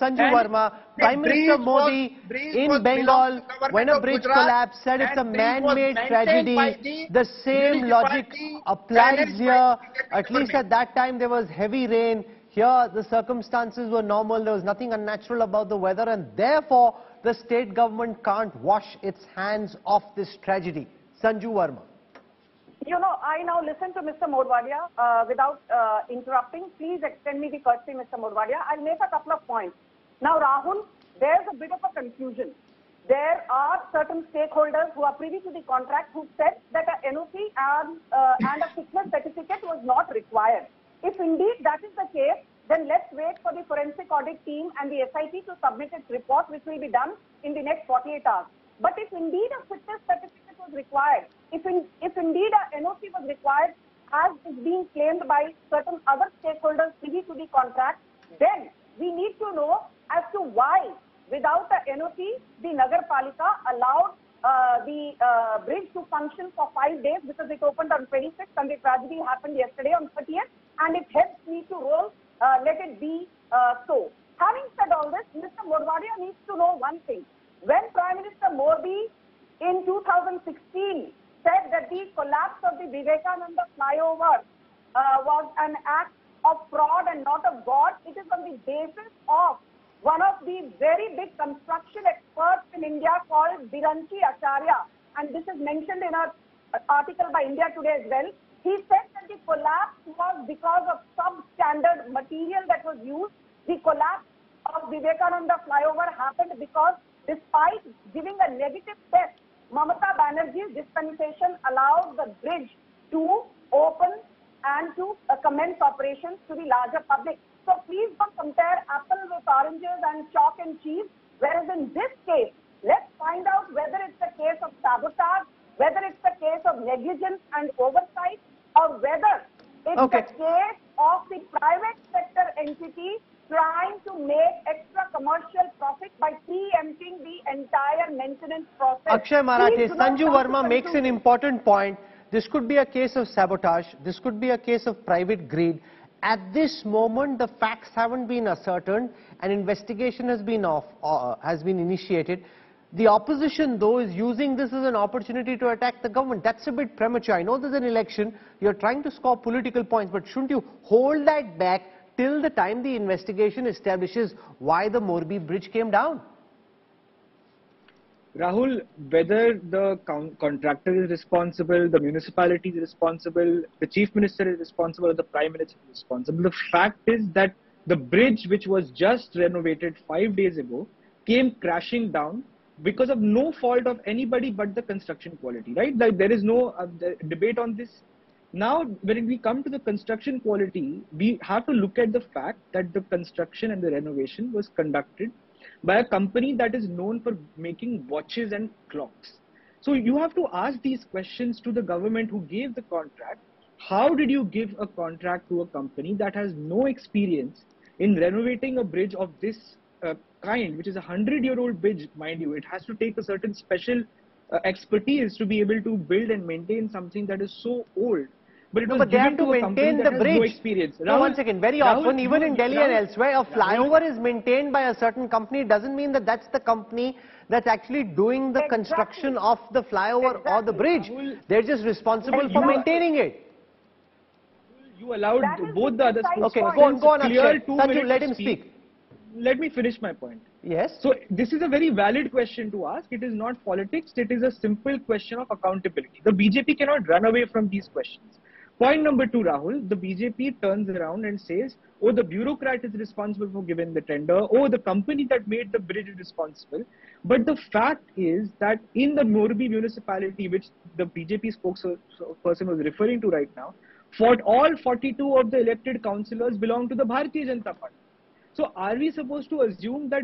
Sanju Verma, Prime Minister Modi in Bengal, when a bridge collapsed, said it's a man-made tragedy. The same logic applies here. At least at that time there was heavy rain. Here the circumstances were normal. There was nothing unnatural about the weather, and therefore the state government can't wash its hands off this tragedy. Sanju Verma. You know, I now listen to Mr. Morwadia without interrupting. Please extend me the courtesy, Mr. Morwadia. I'll make a couple of points. Now, Rahul, there's a bit of a confusion. There are certain stakeholders who are privy to the contract who said that a NOC and a fitness certificate was not required. If indeed that is the case, then let's wait for the forensic audit team and the SIT to submit its report, which will be done in the next 48 hours. But if indeed a fitness certificate was required, if indeed a NOC was required, as is being claimed by certain other stakeholders privy to the contract, then we need to know as to why, without a NOC, the Nagar Palika allowed the bridge to function for 5 days, because it opened on 26th and the tragedy happened yesterday on 30th, and if heads need to roll, let it be so. Having said all this, Mr. Morwadia needs to know one thing. When Prime Minister Morbi in 2016 said that the collapse of the Vivekananda flyover was an act of fraud and not of God, it is on the basis of one of the very big construction experts in India called Biranchi Acharya, and this is mentioned in an article by India Today as well. He said that the collapse was because of substandard material that was used. The collapse of Vivekananda flyover happened because despite giving a negative test, Mamata Banerjee's dispensation allowed the bridge to open and to commence operations to the larger public. So please don't compare apples with oranges and chalk and cheese. Whereas in this case, let's find out whether it's a case of sabotage, whether it's a case of negligence and oversight, or whether it's a case of the private sector entity trying to make extra commercial profit by preempting the entire maintenance process. Akshay Marathe, Sanju Verma makes an important point. This could be a case of sabotage. This could be a case of private greed. At this moment, the facts haven't been ascertained. An investigation has been initiated. The opposition, though, is using this as an opportunity to attack the government. That's a bit premature. I know there's an election. You're trying to score political points, but shouldn't you hold that back till the time the investigation establishes why the Morbi bridge came down? Rahul, whether the contractor is responsible, the municipality is responsible, the chief minister is responsible, or the prime minister is responsible, the fact is that the bridge, which was just renovated 5 days ago, came crashing down because of no fault of anybody but the construction quality, right? Like, there is no debate on this. Now, when we come to the construction quality, we have to look at the fact that the construction and the renovation was conducted by a company that is known for making watches and clocks. So you have to ask these questions to the government who gave the contract. How did you give a contract to a company that has no experience in renovating a bridge of this kind, which is a 100-year-old bridge, mind you? It has to take a certain special expertise to be able to build and maintain something that is so old. But, they have to maintain the bridge. No experience. No, one second. Very often, even in Delhi and elsewhere, a flyover is maintained by a certain company. It doesn't mean that that's the company that's actually doing the construction of the flyover or the bridge. They're just responsible for maintaining it. You allowed both the other schools. Okay, go on, Akshay. Sanju, let him speak. Let me finish my point. Yes. So this is a very valid question to ask. It is not politics. It is a simple question of accountability. The BJP cannot run away from these questions. Point number 2, Rahul, the BJP turns around and says, oh, the bureaucrat is responsible for giving the tender. Oh, the company that made the bridge is responsible. But the fact is that in the Morbi municipality, which the BJP spokesperson was referring to right now, all 42 of the elected councillors belong to the Bharatiya Janata Party. So are we supposed to assume that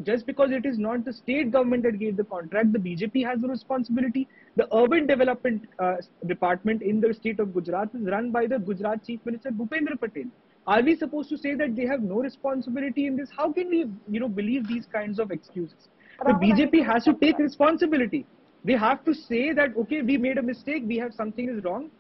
just because it is not the state government that gave the contract, the BJP has the responsibility? The urban development department in the state of Gujarat is run by the Gujarat Chief Minister Bhupendra Patel. Are we supposed to say that they have no responsibility in this? How can we, believe these kinds of excuses? The BJP has to take responsibility. They have to say that, okay, we made a mistake, something is wrong.